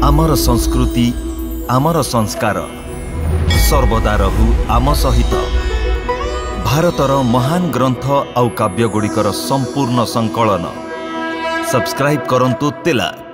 आमर संस्कृति आमर संस्कार सर्वदा रहू आम सहित। भारतर महान ग्रंथ आउ काव्यगुड़िकर संपूर्ण संकलन सब्सक्राइब करंतु तिलक।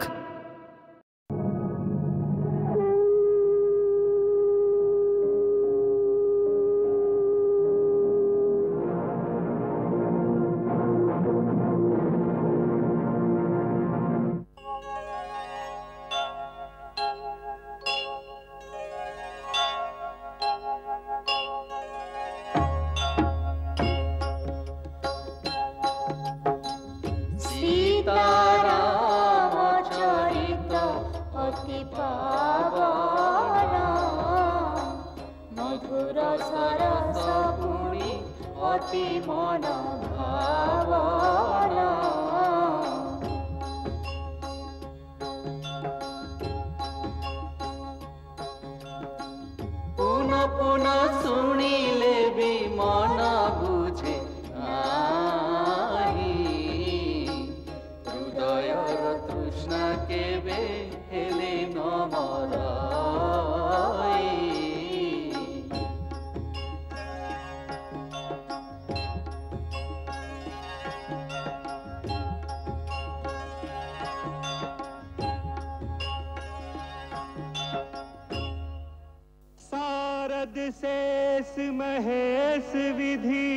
शेष महेश विधि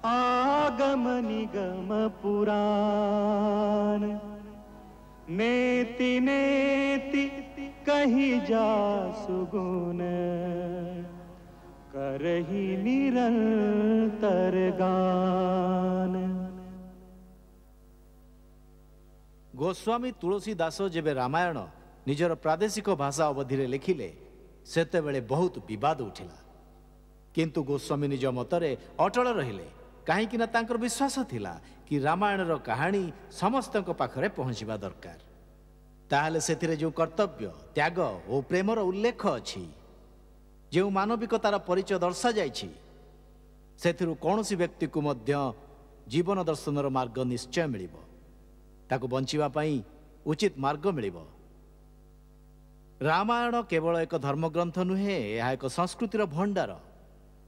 आगम निगम पुराण नेति नेति कहीं जा सुगुन करही निरंतर गान। गोस्वामी तुलसीदास जेबे रामायण निजर प्रादेशिक भाषा अवधि रे लिखिले सेतेबेले बहुत विवाद उठिला, किंतु गोस्वामी निज मतरे अटल रहिले कहीं ना तांकर विश्वास थिला कि रामायण रो कहानी समस्त पाखरे पहुंचवा दरकार। ताहले सेथिरे जो कर्तव्य त्याग और प्रेमर उल्लेख अछि, जो मानविकतार परिचय दर्शा जाइछि, सेथिरु कौनसी व्यक्ति को मध्य जीवन दर्शनर मार्ग निश्चय मिलिबो, ताको बंचिवा पई उचित मार्ग मिलिबो। रामायण केवल एक धर्मग्रंथ नुहे, यह एक संस्कृतिर भंडार,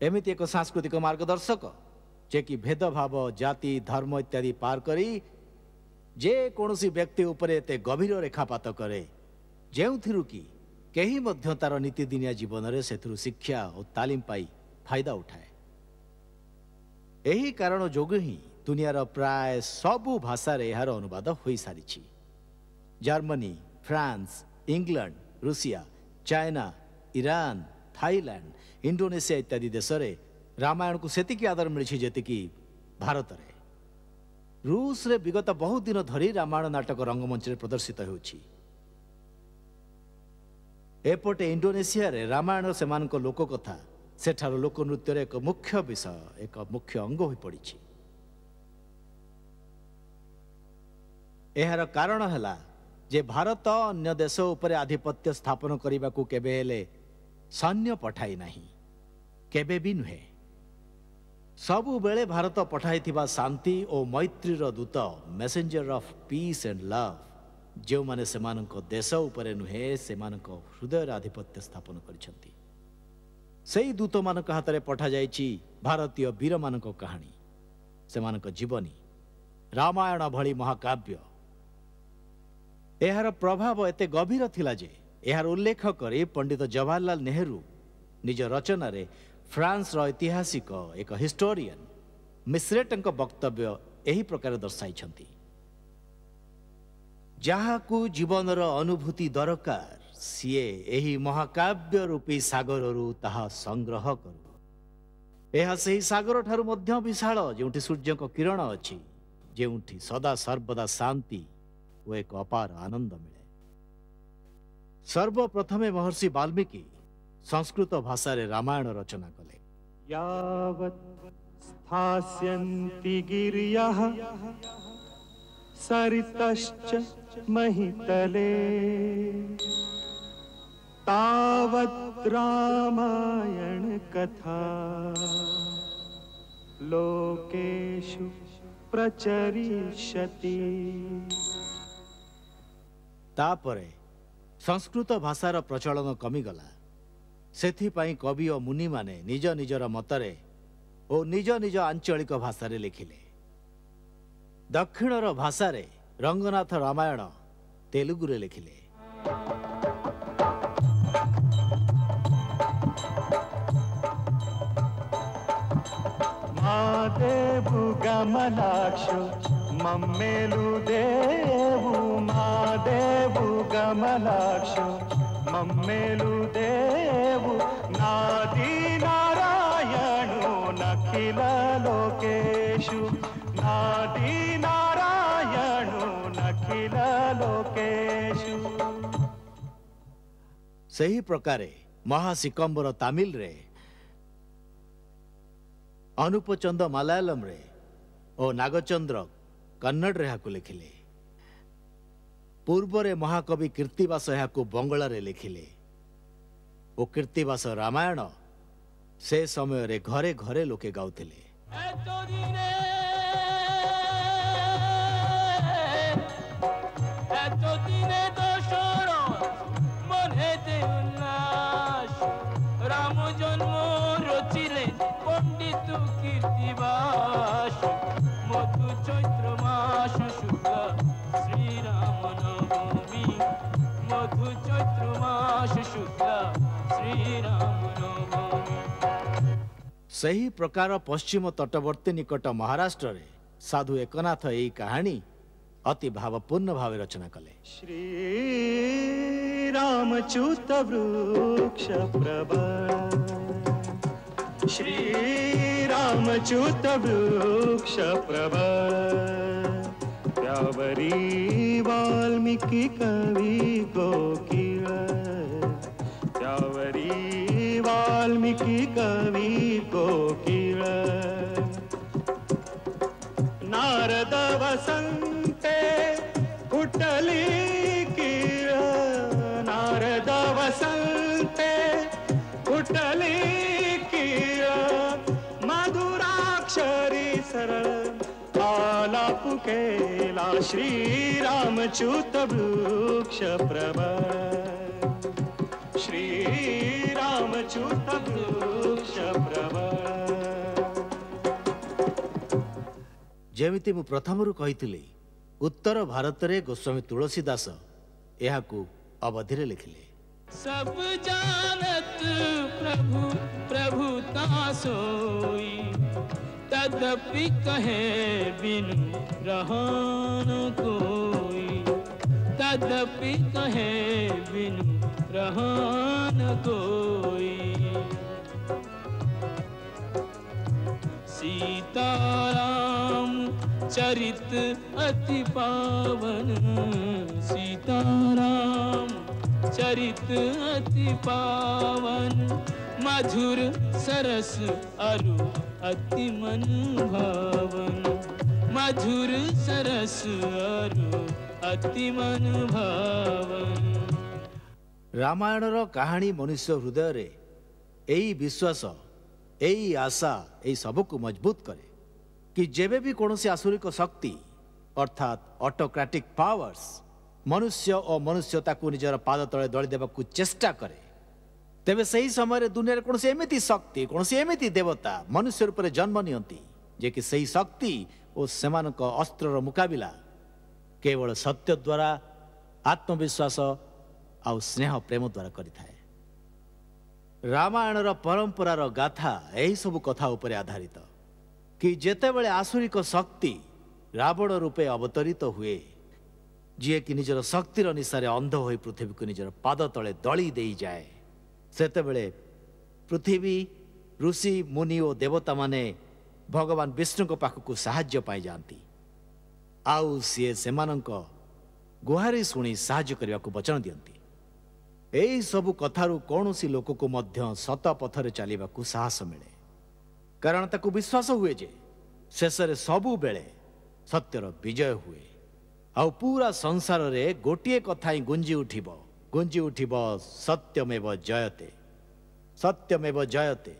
एमिति एक सांस्कृतिक मार्गदर्शक जे कि भेदभाव जाति धर्म इत्यादि पार करी जे कौनसी व्यक्ति उपरे एते गभीर रेखापात करे जेउथिरु कि केही मध्य तार नीतिदिनिया जीवन रे सेथिरु शिक्षा और तालीम पाई फायदा उठाए। एही कारण जोगु ही दुनियार प्राय सबु भाषा रे यार अनुवाद होई सारिछि। जर्मनी, फ्रांस, इंग्लैंड, रूसिया, चाइना, ईरान, थाईलैंड, इंडोनेशिया इत्यादि देश रे रामायण को सेतिकी आदर मिली जेतिकी भारत रे। रूस रे विगत बहुत दिन धरी रामायण नाटक रंगमंच रे प्रदर्शित होउछि। एपटे इंडोनेशिया रे रामायण सेमानक लोक कथा सेठार लोक नृत्य रे एक मुख्य विषय, एक मुख्य अंग होई पड़िछि। एहार कारण हला जे भारत अन्य देश उपरे आधिपत्य स्थापन करने को केबे हेले सैन्य पठाई नहीं, केबे भी नुहे। सबु बेले भारत पठाई थिबा शांति और मैत्रीर दूत, messenger of peace and love, जो माने सेमानक देश उपरे नुहे सेमानक हृदय आधिपत्य स्थापन करिसंती। सेई दूत मानक हाथ रे पठा जाइछि भारतीय वीर मानक कहानी, सेमानक जीवनी, रामायण भली महाकाव्य। एहार प्रभाव एते गभीर थिला जे एहार उल्लेख करे पंडित जवाहरलाल नेहरू निज रचना रे फ्रांस रो ऐतिहासिक एक हिस्टोरियन मिश्रेटंक वक्तव्य एही प्रकार दर्शाइछंती। जहाकू जीवनर अनुभूति दरकार सीए एही महाकाव्य रूपी सागर रु ताहा संग्रह करू। एहा सेही सागर ठारू मध्य विशाल जेउठी सूर्यक किरण अछि, जेउठी सदा सर्वदा शांति वो एक अपार आनंद मिले। सर्वप्रथमे महर्षि वाल्मीकि संस्कृत भाषा रे रामायण रचना कले। यावत् स्थास्यन्ति गिर्यः सरितश्च महितले तावत् रामायण कथा लोकेषु प्रचरिष्यति। तापरे संस्कृत भाषार प्रचलन कमिगला। सेथिपाई कवि और मुनि माने निज निजर मतरे और निज निज आंचलिक भाषा लिखिले। दक्षिणर भाषा रंगनाथ रामायण तेलुगुरे लिखिले। मादेवु गमनाक्षु मम्मेलु देवु मादेवु गमनाक्षु मम्मेलु देवु नादी नारायणु नखिल लोकेषु नादी नारायणु नखिल लोकेषु। सही प्रकारे महासिकंबर तामिल रे, अनुपचंद मलयालम रे और नागचंद्र कन्नड़ रे लिखिले। पूर्व रे महाकवि कीर्तिवास यहाँ बंगला रे लिखिले। ओ कीर्तिवास रामायण से समय रे घरे घरे लोके गाउथिले। राम जन्म रचिले पंडित कीर्तिवास मधु चैत्र मास शुक्ल श्रीराम नवमी मधु चैत्र मास शुक्ल श्रीराम नवमी। सही प्रकार पश्चिम तटवर्ती निकट महाराष्ट्र रे साधु एकनाथ यही कहानी अति भावपूर्ण भाव रचना कले। श्री रामच्युत वृक्ष प्रभा श्री रामच्युत वृक्ष प्रभा त्यावरी वाल्मीकि कवि कोकिल त्यावरी वाल्मीकि कवि कोकिल नारद वसंते कुटली कीळ नारद वसंते कुटली कीळ मधुराक्षरी सरळ आलाप केला श्री रामच्युत वृक्ष प्रभा श्री रामच्युत वृक्ष प्रभा। जेमिति मु प्रथमरु कहिथिली उत्तर भारत रे गोस्वामी तुलसीदास एहाकू अवधि रे लिखिले। सब जानत प्रभु प्रभुता सोई तदपि कहे बिनु रहन कोई तदपि कहे बिनु रहन कोई। सीताराम चरित अति पावन सीताराम चरित अति पावन मधुर सरस अरु अति मन भावन मधुर सरस अरु अति मन भावन। रामायण रो कहानी मनुष्य हृदय रे एई विश्वास एई आशा एई सबको मजबूत करे कि जेबे भी कौनसी आसुरिक शक्ति अर्थात ऑटोक्रेटिक पावर्स मनुष्य और मनुष्यता को निजर पाद तले दली देवा को चेष्टा करे तेबे सही समय दुनिया कौन एमती शक्ति कौन एमती देवता मनुष्य रूप जन्म नियंती जे कि सही शक्ति और सेमान अस्त्र मुकाबिला केवल सत्य द्वारा आत्मविश्वास आउ स्नेह प्रेम द्वारा करिथाए। रामायण परंपरार गाथा यही सब कथा उपर आधारित कि जेतेबेले आसुरिक शक्ति रावण रूपे अवतरित हुए जी कि निजर शक्तिर निशारे अंध होई पृथ्वी को निजर पाद तले दली दे जाए सेतेबेले पृथ्वी ऋषि मुनि और देवता माने भगवान विष्णु को पाखक साहाय्य पाई जाती आउ सी सेमानंक गुहारी शुणी साहाय्य करने को वचन दियंती। एही सबु कथारू कौनसी लोक को मध्य सत पथरे चलने को साहस मिले कारण ताकू विश्वास हुए जे शेष सबु बेले सत्यर विजय हुए आउ पूरा संसार रे गोटे कथा ही गुंजी उठिब सत्यमेव जयते सत्यमेव जयते।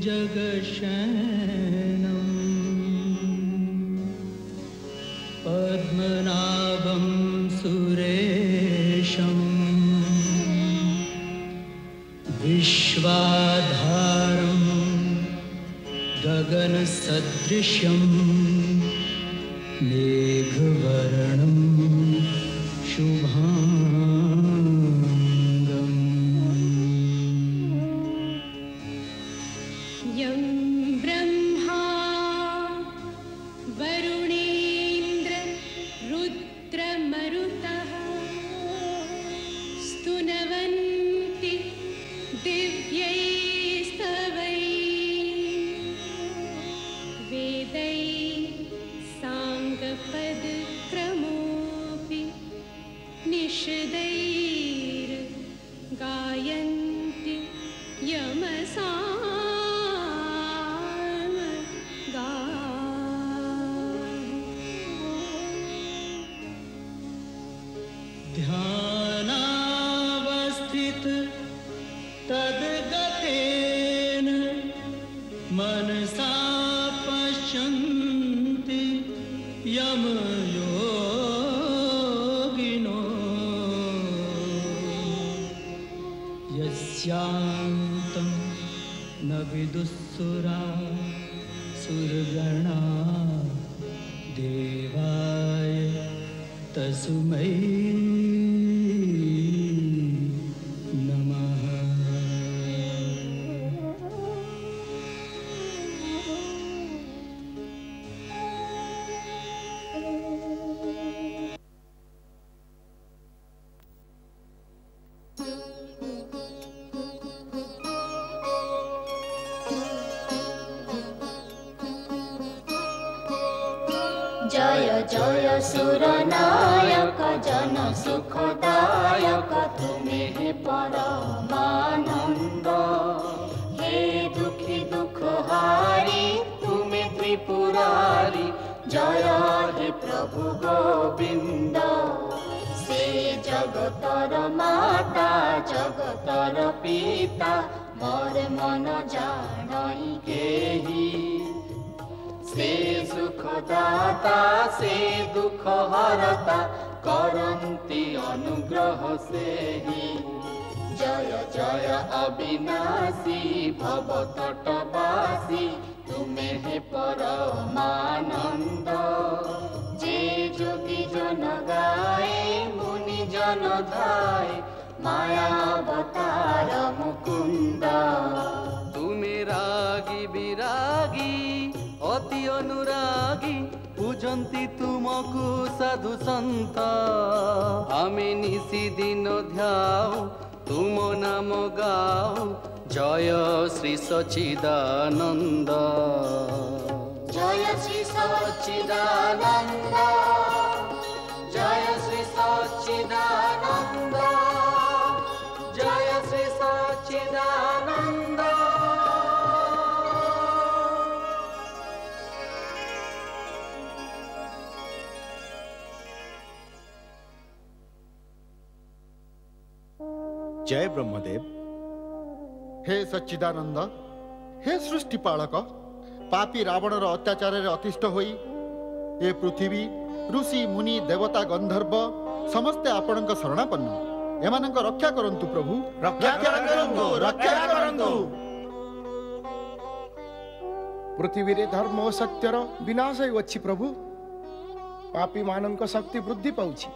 भुजगशयनम् पद्मनाभं सुरेशम् विश्वाधारं गगनसदृशं मेघवर्णं शुभांगम् यं ब्रह्मा वरुणेन्द्र रुद्रमरुतः स्तुनवन्ति दिव्यैस्तवैः वेदैः साङ्गपदक्रमोऽपि निषदैर्गायन्ति ध्यानावस्थित तद्गतेन मनसा पश्यन्ति यमयोगिनो यस्यान्तं न विदुःसुरा सुरगणा देवाय तस्मै नमः। जय जय सुरनायक जन सुखदायक तुम्हें हे परमानंद हे दुखी दुख हारी तुम्हें त्रिपुरारी जय हे प्रभु गोविंद से जगतर माता जगतर पिता मोर मन जानई केही से सुखदाता से दुख हरता करन्ति अनुग्रह से ही जय जय अविनाशी भवतटवासी तुम्हें हे परमानंद जे जोगी जन गाए मुनि जन धाए मायावतार मुकुंद तुम्हें रागी विरागी अति अनुरागी पूजन्ति तुमको साधु संत आमे निशि दिन ध्याऊ तुम नाम गाओ जय श्री सच्चिदानंद जय श्री सच्चिदानंद जय श्री सच्चिदानंद जय श्री सच्चिदानंद। जय ब्रह्मदेव। हे सच्चिदानंद हे सृष्टिपालक पापी रावणर अत्याचार अतिष्ठ होई ए पृथ्वी ऋषि मुनि देवता गंधर्व समस्ते आपणक शरणापन्न एमानक रक्षा करंतु प्रभु रक्षा करंतु। पृथ्वी रे धर्म और सत्यर विनाश अच्छी प्रभु पापी मानक शक्ति वृद्धि पाउछि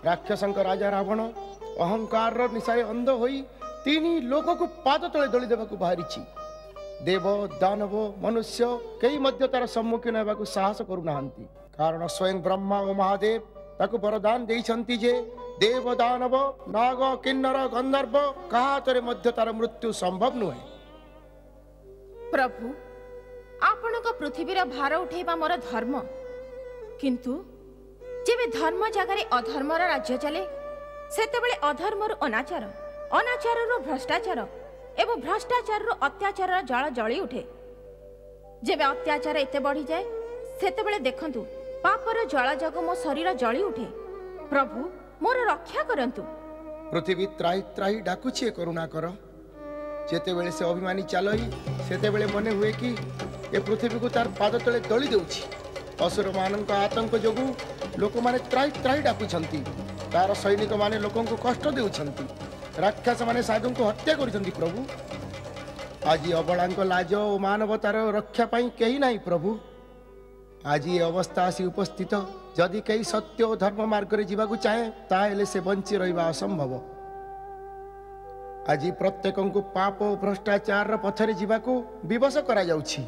राक्षसंक राजा रावण अहंकार निशारे अंध होई तीन लोक को पाद तले दली देवाक बाहरी देव दानव मनुष्य कई मध्य तार सम्मुखीन होगा साहस करूना कारण स्वयं ब्रह्मा और महादेव ताकू वरदान देइछंती जे देव दानव नाग किन्नर गंधर्व काहातरे मध्य तार मृत्यु संभव नुहे। प्रभु आपण पृथ्वीर भार उठेबा मोर धर्म किंतु जेबे धर्म जगार अधर्मर राज्य चले सेतेबेले अधर्मरु अनाचार अनाचाररु भ्रष्टाचार एवं भ्रष्टाचाररु अत्याचार जल जली उठे जेबे अत्याचार एते बढ़ी जाए सेतेबेले देखंतु पापर जल जग मो शरीर जली उठे प्रभु मोर रक्षा करंतु। पृथ्वी त्राही त्राही डाकुछि करुणा कर ଯେତେବେଳେ ସେ ଅଭିମାନୀ ଚାଲଇ ସେତେବେଳେ ମନେ ହୁଏ କି ଏ ପୃଥିବୀକୁ ତାର ପାଦ ତଳେ ଦଳି ଦେଉଛି। ଅସୁରମାନଙ୍କ ଆତଙ୍କ ଯୋଗୁଁ ଲୋକମାନେ ତ୍ରାହି ତ୍ରାହି ଡାକୁଛନ୍ତି। ତାର ସୈନିକମାନେ ଲୋକଙ୍କୁ କଷ୍ଟ ଦେଉଛନ୍ତି। ରାକ୍ଷସମାନେ ସାଧୁଙ୍କୁ ହତ୍ୟା କରୁଛନ୍ତି। ପ୍ରଭୁ ଆଜି ଅବଳାଙ୍କ ଲାଜ ଓ ମାନବତାର ରକ୍ଷା ପାଇଁ କେହି ନାହିଁ। ପ୍ରଭୁ ଆଜି ଏ ଅବସ୍ଥା ଆସି ଉପସ୍ଥିତ। ଯଦି କେହି ସତ୍ୟ ଓ ଧର୍ମ ମାର୍ଗରେ ଯିବାକୁ ଚାହେଁ ତାହେଲେ ସେ ବଞ୍ଚି ରହିବା ଅସମ୍ଭବ। ଆଜି ପ୍ରତ୍ୟେକଙ୍କୁ ପାପ ଓ ଭ୍ରଷ୍ଟାଚାରର ପଥରେ ଯିବାକୁ ବିବଶ କରାଯାଉଛି।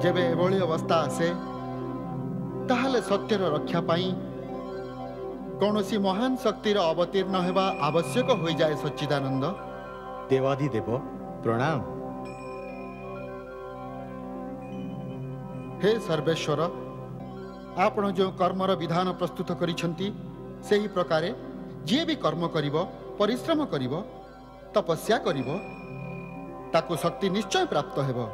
ଯେବେ ଏଭଳି ଅବସ୍ଥା ଆସେ ତାହେଲେ ସତ୍ୟର ରକ୍ଷା ପାଇଁ କୌଣସି ମହାନ ଶକ୍ତିର ଅବତୀର୍ଣ୍ଣ ହେବା ଆବଶ୍ୟକ ହୋଇଯାଏ। ସଚ୍ଚିଦାନନ୍ଦ ଦେବାଧିଦେବ ପ୍ରଣାମ। हे सर्वेश्वर, आपण जो कर्मर विधान प्रस्तुत करिछंती सेही प्रकारे जे भी कर्म करिवो, परिश्रम करिवो, तपस्या करिवो, ताको शक्ति निश्चय प्राप्त हेबो।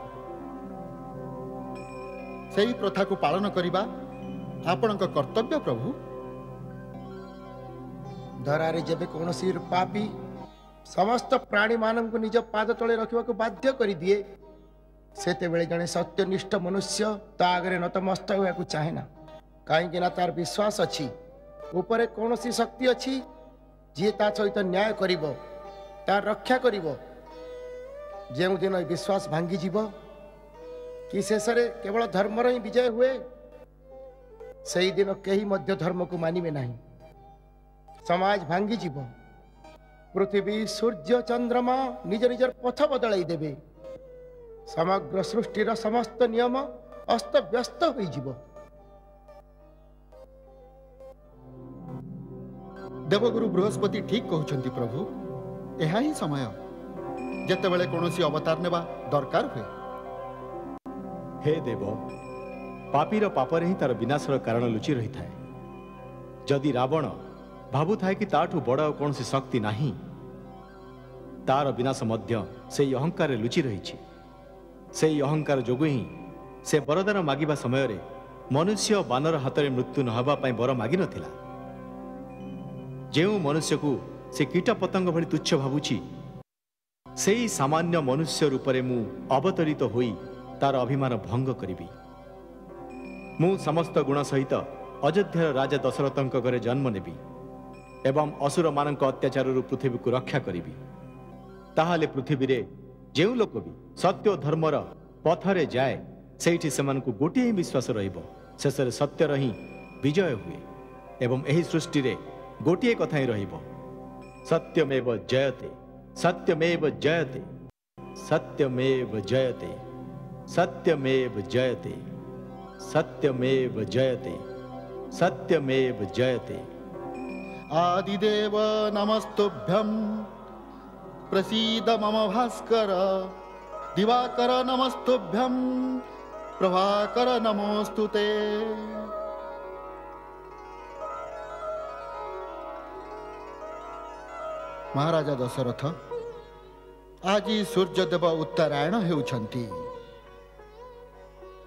सेही प्रथा को पालन करिबा आपणक कर्तव्य। प्रभु धरारे जेबे कौनसी पापी समस्त प्राणी मानक निज पाद तले रखा बाध्य कर दिए सेतेबेले जड़े सत्यनिष्ठ मनुष्य ता आगे नतमस्तक होगा चाहे ना। कहीं तार विश्वास अच्छी ऊपर कौन सी शक्ति अच्छी जी ता सहित न्याय करिब, तार रक्षा करिब। जो दिन विश्वास भांगी जीव कि शेष रे केवल धर्मर ही विजय हुए, सही दिन कहीं मध्य धर्म को मानिबे नहीं। समाज भांगी जीव, पृथ्वी सूर्य चंद्रमा निज निजर पथ बदलाई देबे, समग्र सृष्टिर समस्त नियम अस्त व्यस्त हो जीव। देवगुरु बृहस्पति ठीक कहउछंती। प्रभु यह ही समय जेतेबेले कौनसी अवतार नेबा दरकार हुए। हे देव, पापीर पापर ही तार विनाशर कारण लुचि रही थाए। जदि रावण भावु थाए कि ताठू बड़ कौन सी शक्ति नहीं, तार विनाश मध्य से अहंकार लुचि रही। से अहंकार जोगु ही से वरदान मागिबा समय रे मनुष्य बानर हाथ में मृत्यु न हवा पाई वर मागी नथिला। जेउ मनुष्य को से कीट पतंग भली तुच्छ भावुची, से ही सामान्य मनुष्य रूप में मु अवतरित होई तार अभिमान भंग करिबी। मु समस्त गुण सहित अयोध्यार राजा दशरथंक घरे जन्म नेबी एवं असुर मानक अत्याचार पृथ्वी को रक्षा करिबी। ताहाले पृथ्वी रे जेउ लोक भी सत्य धर्मर पथरे जाए सेठी सेमान को गोटे ही विश्वास रहिबो, शेष रे सत्यर ही विजय हुए एवं एही सृष्टि रे गोटे कथा ही रहिबो। सत्यमेव जयते, सत्यमेव जयते, सत्यमेव जयते, सत्यमेव जयते, सत्यमेव जयते, सत्यमेव जयते। आदिदेव नमस्तुभ्यं, प्रसीद मम भास्कर। दिवाकर नमस्तुभ्यं, प्रभाकर नमोस्तुते। महाराजा दशरथ, आज सूर्यदेव उत्तरायण हेउछंती।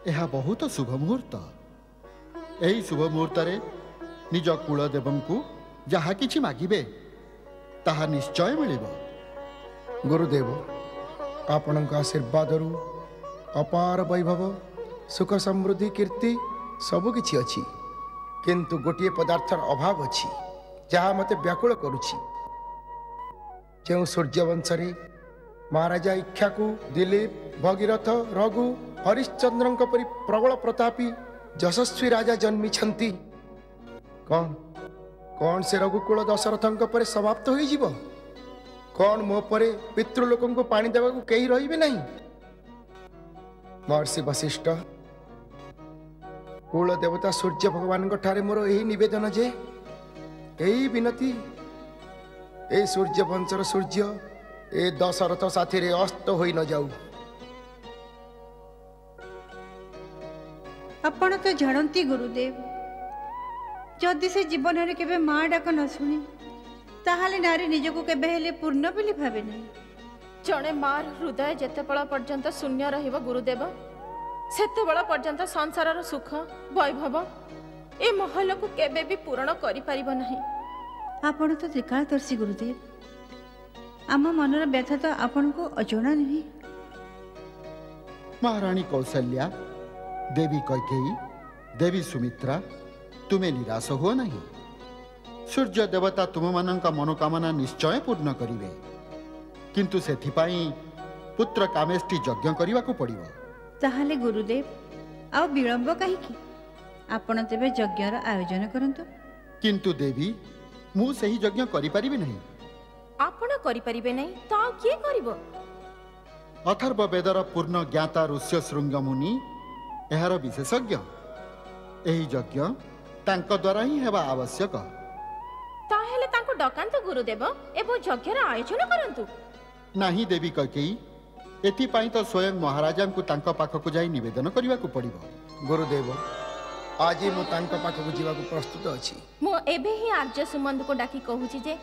यह बहुत शुभ मुहूर्त। यही शुभ मुहूर्त रे निज कुलदेवंकु जहा किछि मागिबे ताहा निश्चय मिलिबो। गुरुदेव, आपणक आशीर्वाद अपार वैभव सुख समृद्धि कीर्ति सबकिछि अछि, किंतु गोटे पदार्थर अभाव अछि जहाँ मते व्याकुल करुछि। जो सूर्यवंशरे महाराजा इक्ष्वाकु, दिलीप, भगीरथ, रघु, हरिश्चंद्रଙ୍କ परि प्रबल प्रतापी यशस्वी राजा जन्मी छंती। कौन कौन से रघुकुल दशरथଙ୍କ पर समाप्त हो जीव? कौन मो परे पितृलोकं को पानी देवा को कहीं रही नहीं? महर्षि वशिष्ठ, कुल देवता सूर्य भगवान ठारे मोर यही निवेदन जे यही विनती, ए सूर्य वंशर सूर्य ए दशरथ साथी रे अस्त होई न जाऊ। आपण तो जानती गुरुदेव, जदि से जीवन रे केबे मां डाक न सुनी ताहाले नारी निजको केबे हेले पूर्ण बोली भाबे नहीं। जड़े मार हृदय जेते बड़ पर्यंत शून्य रहिब गुरुदेव, सेते बड़ पर्यंत संसारर सुख वैभव ए महल को केबे भी पूर्ण करि परिबो नहीं। आपण तो त्रिकालदर्शी गुरुदेव, आम मनर व्यथा तो आपण को अजଣା नुहे। महाराणी कौशल्या, देवी कैकेयी, देवी सुमित्रा, तुम्हें निराश हुआ नहीं। सूर्य देवता तुम मानक मनोकामना निश्चय पूर्ण करिवे, किंतु सेथिपाई पुत्र कामेष्टि यज्ञ करने को पड़िव। ताहाले गुरुदेव आ विलंब कहीं आपण तेबे यज्ञर आयोजन करंतु। किंतु देवी मु सही यज्ञ करि परिबे नहीं। आपण करि परिबे नहीं तो आ किए करिवो? अथर्व वेदर पूर्ण ज्ञाता ऋष्य शृंग मुनि एहार विशेषज्ञ। एही यज्ञ तांको द्वारा ही हेबा आवश्यक। ताहेले तांको डकांत गुरुदेव एबो यज्ञर आयोजन करंतु। नाही देवी कैकेयी, एथिपाई तो स्वयं महाराजा को तांको पाखकु जाई निवेदन करने को पड़िव। गुरुदेव आज मु तांको पाखकु जीवा को प्रस्तुत अछि। मो एबे ही आर्य सुमंत को डाकी कहूची जे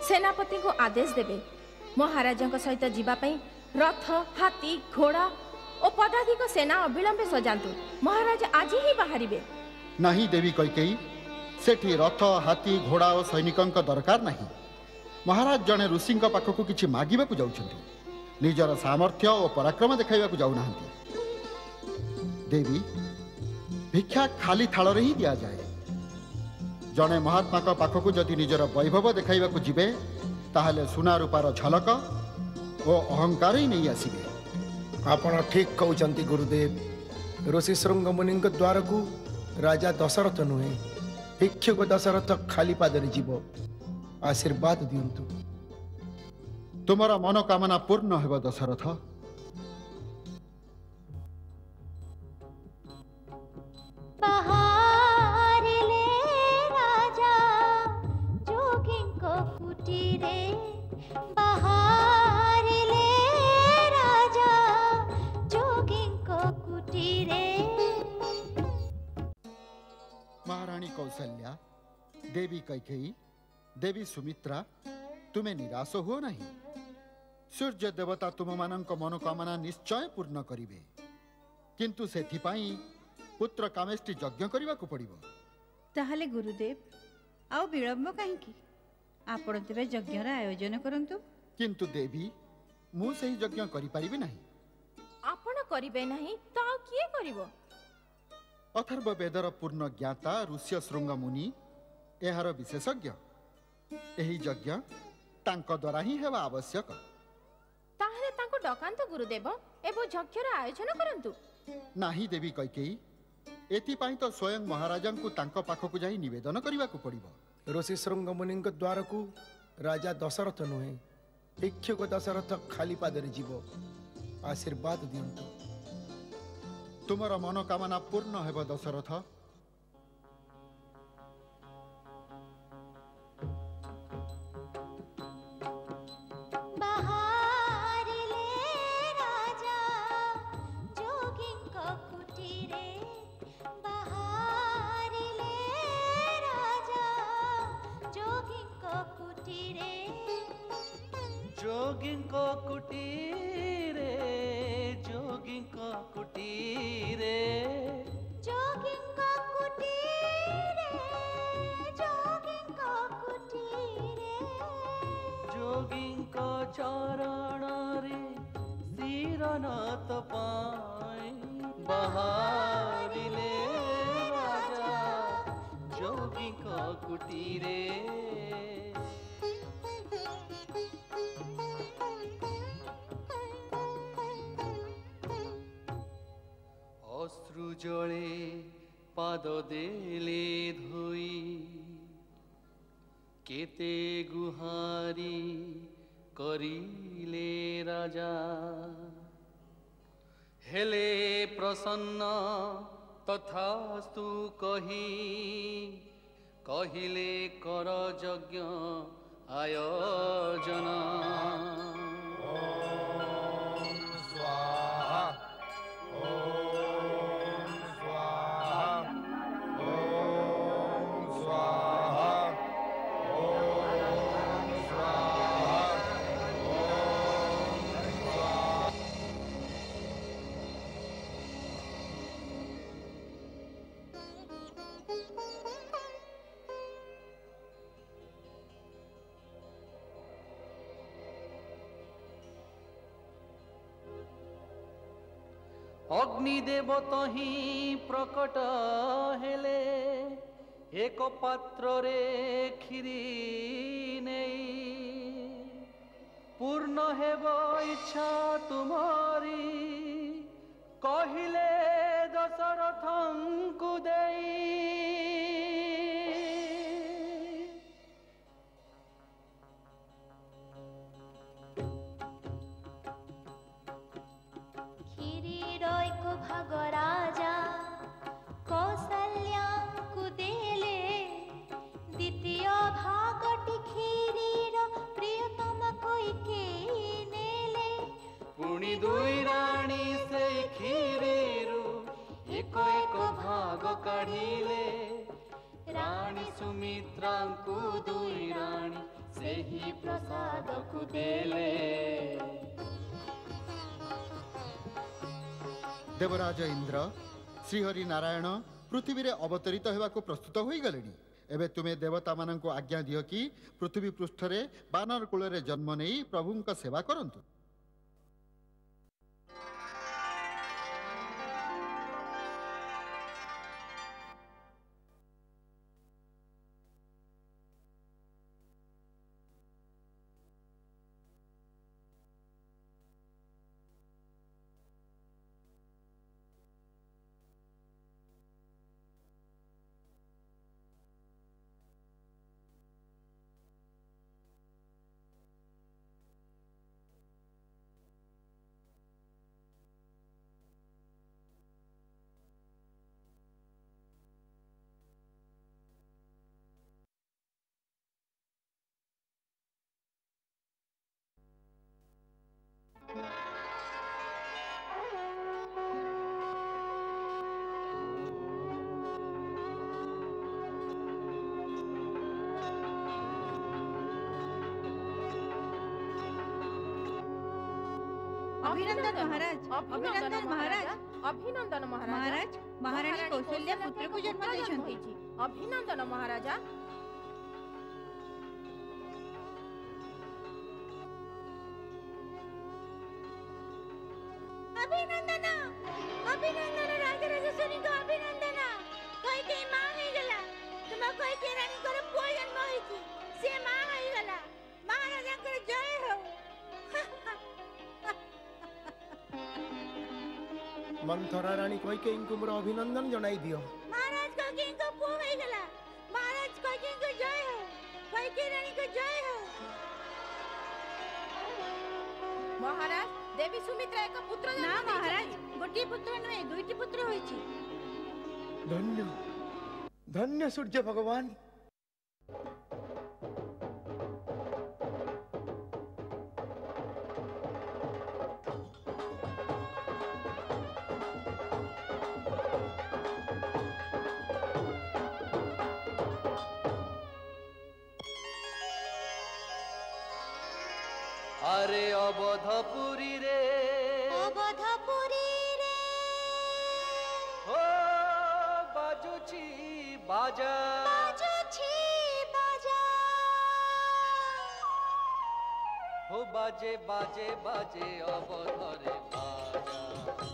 सेनापति को आदेश देबे महाराजा को सहित जीवा पई रथ, हाथी, घोड़ा और पदाधिक सेना अविलंबे सजांतु। महाराज आज ही बाहरिबे। नहीं देवी कैकेयी, सेठी रथ, हाथी, घोड़ा और सैनिकों का दरकार नहीं। महाराज जने ऋषि पाखक किछि मागिबा को जाउछन्ति, निजर सामर्थ्य और पराक्रम देखाइबा को जाउ नाहंती। देवी भिक्षा खाली थाल रे ही दिया जाए। जने महात्मा का पाखक जदि निजर वैभव देखाइबा को जिबे ताहले सुना रूपार झलक और अहंकार ही नहीं आसीबे। आपण ठीक कहउचंती गुरुदेव। ऋषि शृंग मुनि द्वार को राजा दशरथ नुहे, भिक्षुक दशरथ खाली पादरे जीव। आशीर्वाद दियंतु। तुमरा मनोकामना पूर्ण हेब दशरथ। बाहरिले राजा जोगिंको कुटीरे, बाहरिले राजा जोगिंको कुटीरे। महाराणी कौशल्या, देवी कैकेयी, देवी सुमित्रा, तुम्हें निराश हुओ नहीं। सूर्य देवता तुम मानक मनोकामना निश्चय पूर्ण करिवे, किंतु सेथिपाई पुत्र कामेष्टि यज्ञ करने को पड़िव। ताहाले गुरुदेव आ विलंब कहीं आपण तेबे यज्ञर आयोजन करंतु। किंतु देवी मु सही यज्ञ करि परिबे नहीं। आपण करिबे नहीं तो आ किए करिवो? अथर्व वेदर पूर्ण ज्ञाता ऋष्य शृंग मुनि एहार विशेषज्ञ। एही यज्ञ तांको द्वारा ही हेबा आवश्यक। ताहले तांको डकांत गुरुदेव एबो यज्ञर आयोजन करंतु। नाही देवी कैकेयी, एथिपाई तो स्वयं महाराजा को तांको पाखकु जाई निवेदन करने को पड़िव। ऋषि शृंग मुनि द्वार को राजा दशरथ नुहे, भिक्षुक दशरथ खाली पादरे जीव। आशीर्वाद दियंतु। तुमर मनोकामना पूर्ण हेब दशरथ। बाहरिले राजा जोगिंको कुटीरे, बाहरिले राजा जोगिंको कुटीरे। जोगिंको कुटीरे, जोगिंको कुटीरे, जोगिंको कुटीरे, जोगिंको कुटीरे। जोगिंको चरण रे शिरनाथ पाई, बाहरिले राजा जोगिंको कुटीरे। अश्रु जले पाद देले धोई, केते गुहारी करिले राजा। हेले प्रसन्न तथास्तु कही, कहिले कर यज्ञ आयोजन। अग्निदेव तही प्रकट हेले एक पात्र रे खीरी नहीं पूर्ण हेब इच्छा तुम्हारी कहिले दशरथंकु देई। भाग राजा कौशल्याଙ୍କୁ देले द्वितीय भागटी क्षीरीर प्रियतम कोइके नेले पुणी दुई राणी से क्षीरीरु एक एक भाग काढ़िले राणी सुमित्रांकु दुई राणी से ही प्रसाद को देले। देवराज इंद्र श्रीहरि नारायण पृथ्वी रे अवतरित होगा प्रस्तुत हो गले। एबे तुमे देवता मानक आज्ञा दियो कि पृथ्वी पृष्ठ रे बानर कूल रे जन्म नहीं प्रभुंक सेवा करंतु। अभिनंदन महाराज, अभिनंदन महाराज, अभिनंदन महाराज। महाराज महारानी कौशल्या पुत्र को जन्म देछन्ति। अभिनंदन महाराजा। अभिनंदन अभिनंदन राजा राजेश्वरी को अभिनंदन। कोई के मां हे गला तुम कोई के रानी को पुआ जन्म होइछि से मां हे गला। महाराजा को जय हो। मंथरा रानी कोई के इनको मोर अभिनंदन जनाई दियो। महाराज को के इनको पुआ हे गला। महाराज को के इनको जय हो। कोई के रानी को जय हो। महाराज देवी सुमित्रा एक पुत्र ना महाराज गोटी पुत्र नुहे दुईटी पुत्र होइछि। धन्य धन्य सूर्य भगवान। अरे अवधपुरी रे अवधपुरी रे हो बाजुची बाजा बाजुची बाजा हो बाजे बाजे बाजे अवधरे बाजा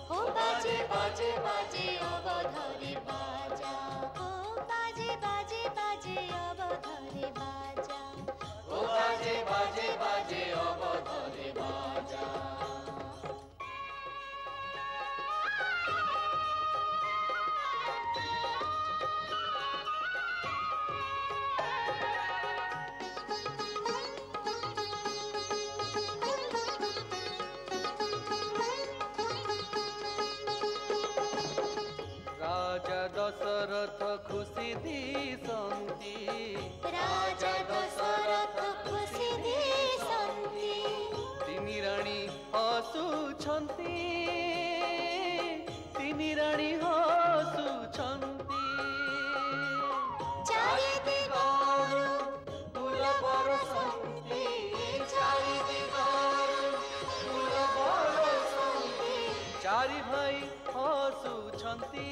हो बाजे बाजे बाजे अवधरे बाजा हो बाजे बाजे बाजे अवधरे बाजा हो बाजे बाजे बाजे अवधरे बाजा। राजा दशरथ खुशी दिसंती राजा दशरथ खुशी दिसंती तिनी राणी हसुछंती तिनी राणी हसुछंती चारि दिगरु फूल बरसंती चारि दिगरु फूल बरसंती चारि भाई हसुछंती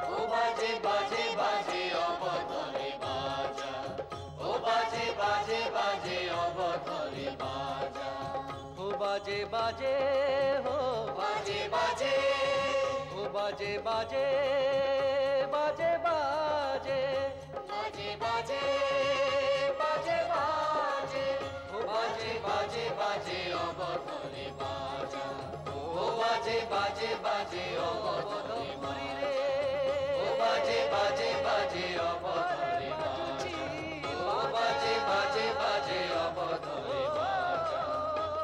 ओ बाजे बाजे बाजे अवधरे बाजा ओ बाजे बाजे बाजे अवधरे बाजा ओ बाजे बाजे हो बाजे बाजे ओ बाजे बाजे बाजे बाजे बाजे बाजे बाजे बाजे ओ बाजे बाजे बाजे अबधरे बाजा ओ बाजे बाजे बाजे अबधरे बाजे ओ बाजे बाजे बाजे अबधरे बाजा ओ बाजे बाजे बाजे अबधरे बाजा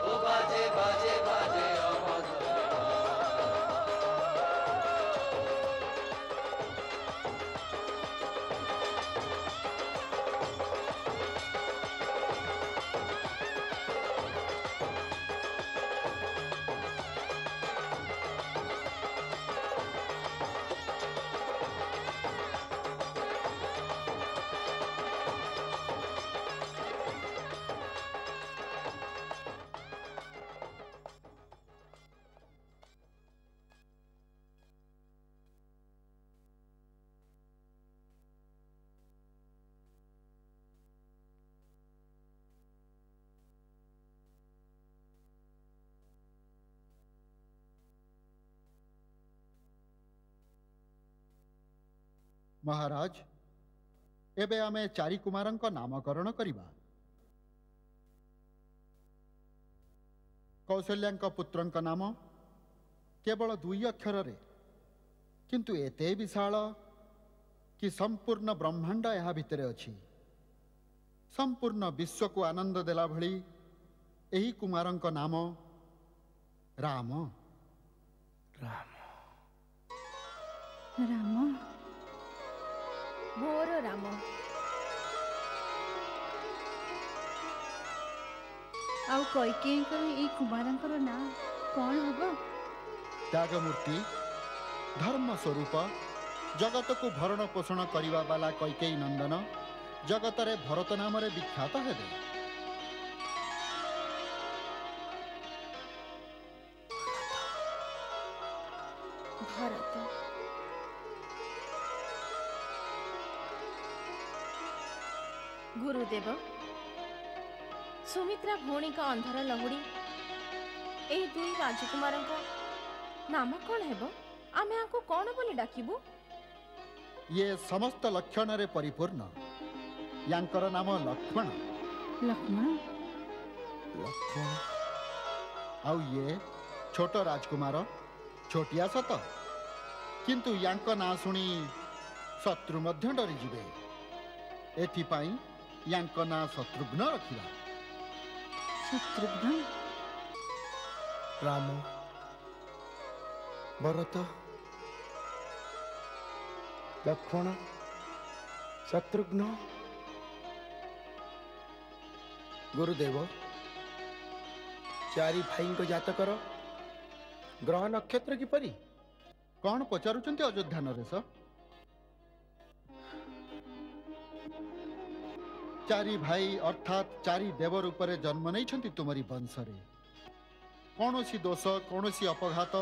ओ बाजे बाजे बाजे अबधरे महाराज एबे आमे चारि कुमारंक नामकरण करिबा। कौशल्यांक पुत्रंक नाम केवल 2 अक्षर रे किंतु एते विशाल कि संपूर्ण ब्रह्मांड यहाँ भितरे अछि। संपूर्ण विश्व को आनंद देला भली एही कुमारंक नाम राम। राम मोर राम। आउ कैकेयींकर ई कुमारंकर ना कौन हबो? त्यागमूर्ति धर्म स्वरूप जगत को भरण पोषण करिवा वाला कैकेयी नंदन जगत रे भरत नाम रे विख्यात हेबे। भरत गुरुदेव सुमित्रा भौणी का अंधार लहुड़ी एही 2 राजकुमार नाम कौन हेबो? आमे आको कौन बोली डाकिबु? ये समस्त लक्षण रे परिपूर्ण यांकर नाम लक्ष्मण। लक्ष्मण लक्ष्मण आउ ये छोट राजकुमार छोटिया सत किंतु यांक ना सुनी शत्रु मध्य डरी जिवे। एथिपाई यांक ना शत्रुघ्न रखिबा। शत्रुघ्न राम भरत लक्ष्मण शत्रुघ्न। गुरुदेव 4 भाई को जातकर ग्रह नक्षत्र किपरि? कौन पचारुचंती अयोध्या नरेश? 4 भाई अर्थात 4 देव रूप में जन्म नहीं तुमरी वंश रे। कौनसी दोष कौनसी अपघात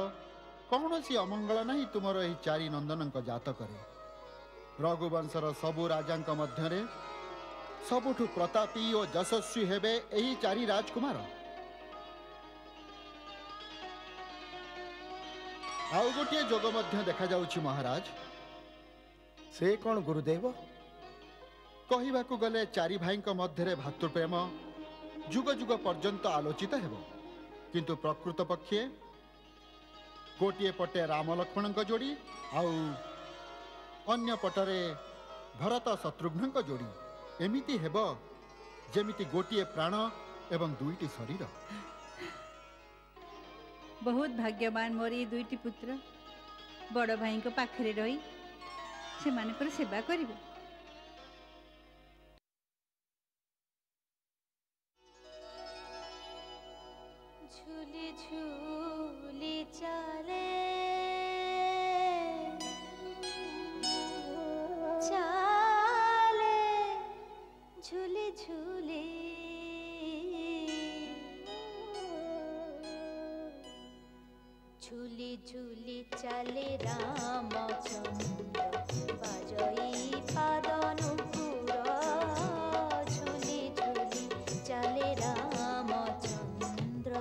कौनसी अमंगल नहीं तुमर यही 4 नंदन जातक रे। रघुवंशर सबु राजांक मध्यरे सबुठु प्रतापी और यशस्वी हेबे यही 4 राजकुमार। आउ गोटे जोग मध्य देखा जाउछि महाराज। से कौन गुरुदेव? कहिबाकु गले 4 भाईंक मध्यरे भातृप्रेम जुग जुग पर्यंत आलोचित हेबो किंतु प्रकृत पक्षे गोटे पटे राम लक्ष्मणक जोड़ी आउ अन्य पटरे भरत शत्रुघ्नक जोड़ी एमिति हेबो जेमिति गोटे प्राण एवं 2टी शरीर। बहुत भाग्यवान मोर ये 2टी पुत्र बड़ भाई को पाखरे रही से मानकर सेवा करिबो। झूले झूले चले चले झूले झूले झूले झूले चले रामचंद्र बाजई पादनुपुर झूले झूले चले रामचंद्र।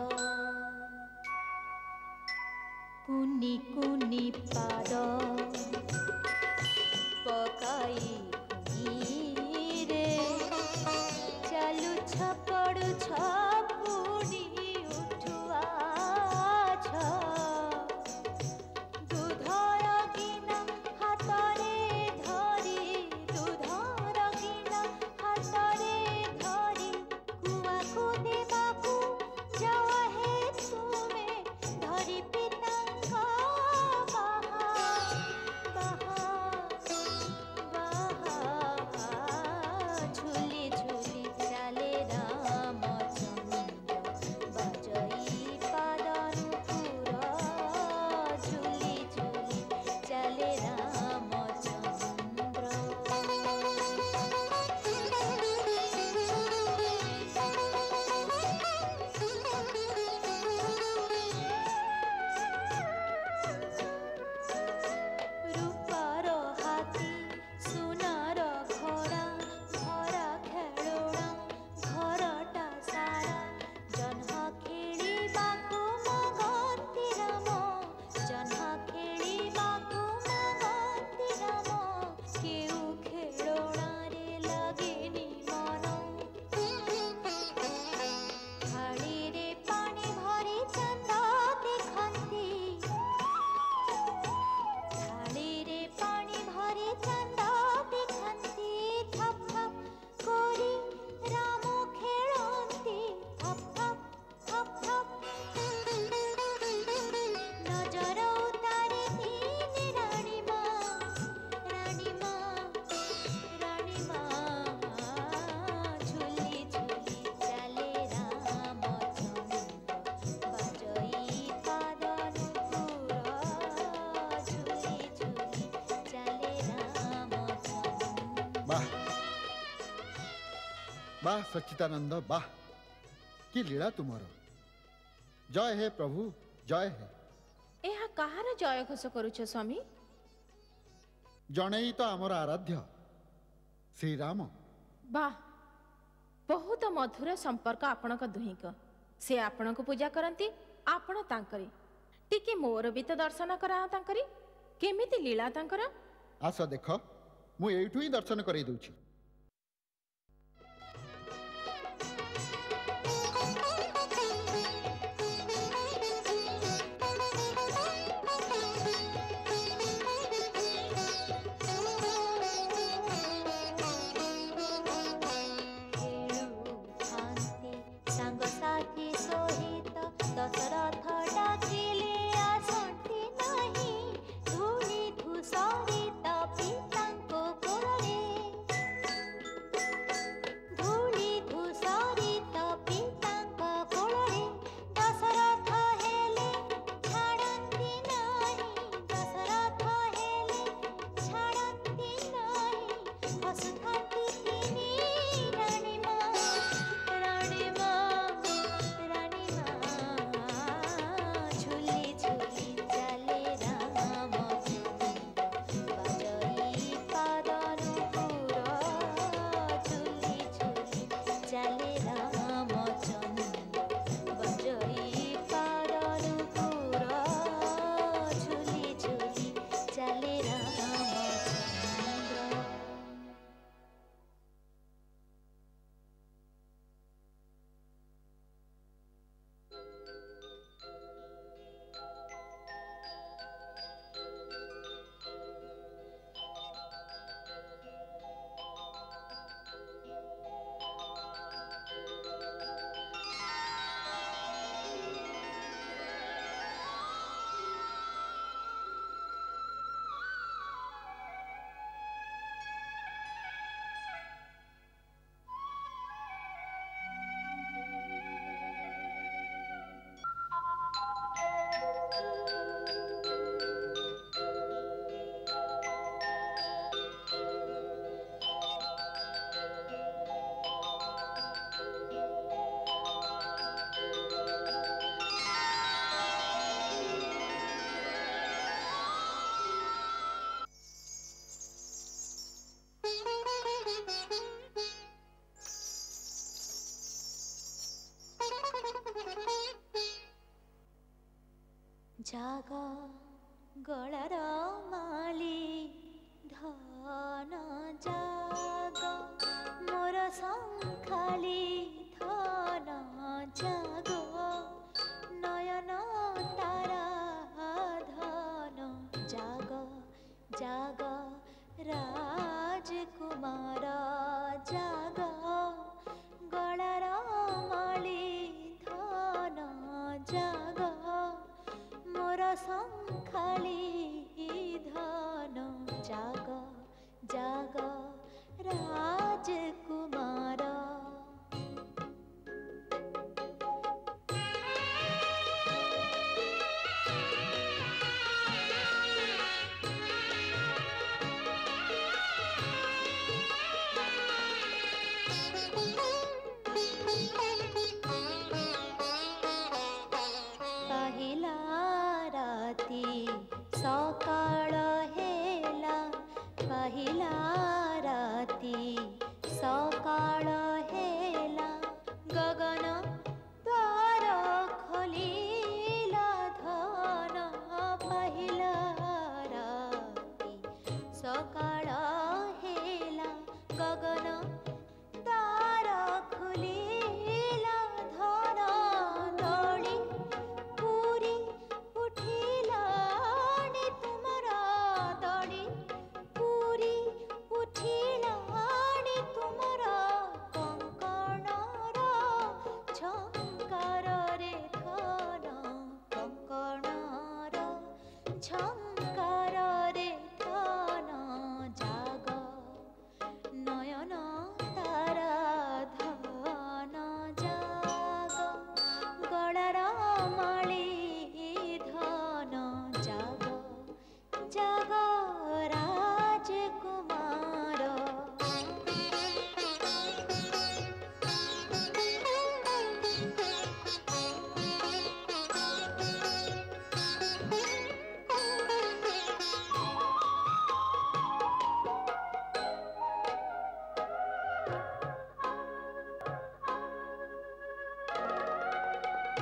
वाह वाह सच्चिदानंद वाह कि लीला तुमर। जय हे प्रभु जय हे। ଏହା କାହାର ଜୟ ଘୋଷ କରୁଛ ସ୍ୱାମୀ? ଜଣେ ତ ଆମର ଆରାଧ୍ୟ ଶ୍ରୀରାମ। ବାଃ, ବହୁତ ମଧୁର ସମ୍ପର୍କ ଆପଣଙ୍କ ଦୁହିଁଙ୍କ। ସେ ଆପଣଙ୍କୁ ପୂଜା କରନ୍ତି, ଆପଣ ତାଙ୍କରି। ଟିକେ ମୋର ବି ତ ଦର୍ଶନ କରାଅ ତାଙ୍କରି। କେମିତି ଲୀଳା ତାଙ୍କର? ଆସ ଦେଖ, ମୁଁ ଏଇଠୁ ହିଁ ଦର୍ଶନ କରେଇ ଦଉଛି। ଦଶରଥ ଡାକିଲେ ଆସନ୍ତି ନାହିଁ, ଧୂଳି ଧୂସରିତ ପିତାଙ୍କ କୋଳରେ। ଧୂଳି ଧୂସରିତ ପିତାଙ୍କ କୋଳରେ ଦଶରଥ ହେଲେ ଛାଡ଼ନ୍ତି ନାହିଁ। ଦଶରଥ ହେଲେ ଛାଡ଼ନ୍ତି ନାହିଁ। ହସୁଥାନ୍ତି ତିନି ରାଣୀ ମା, ରାଣୀ ମା, ରାଣୀ ମା। ଝୁଲି ଝୁଲି ଚାଲେ ରାମଚନ୍ଦ୍ର, ବାଜଇ ପାଦନୁପୁର। ଝୁଲି ଝୁଲି ଚାଲେ ରାମଚନ୍ଦ୍ର, ବାଜଇ ପାଦନୁପୁର। ଝୁଲି ଝୁଲି ଚାଲେ ରାମଚନ୍ଦ୍ର। ଜାଗ ଗଳାର ମାଳି ଧନ ଜାଗ, ମୋର ଶଙ୍ଖାଳି ଧନ ଜାଗ। ନୟନ ତାରା ଧନ ଜାଗ, ଜାଗ ରାଜକୁମାର ଜାଗ। ଗଳାର ମାଳି ଧନ ଜାଗ, ମୋର ଶଙ୍ଖାଳି ଧନ ଜାଗ, ଜାଗ ରାଜକୁମାର।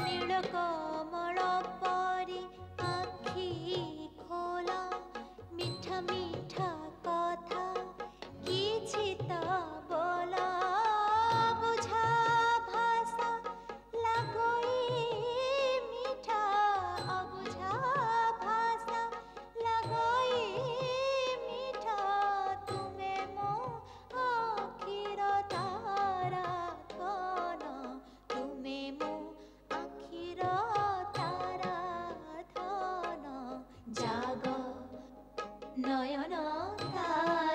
नील कमल परी आखि खोला मीठा मीठा कथा किछि त बोला बुझा भाषा लगोई मीठा अबुझा भाषा लगोई मीठा तुमे मो आखिर तारा धन तुमे मो आखिर तारा धन जाग नयन तारा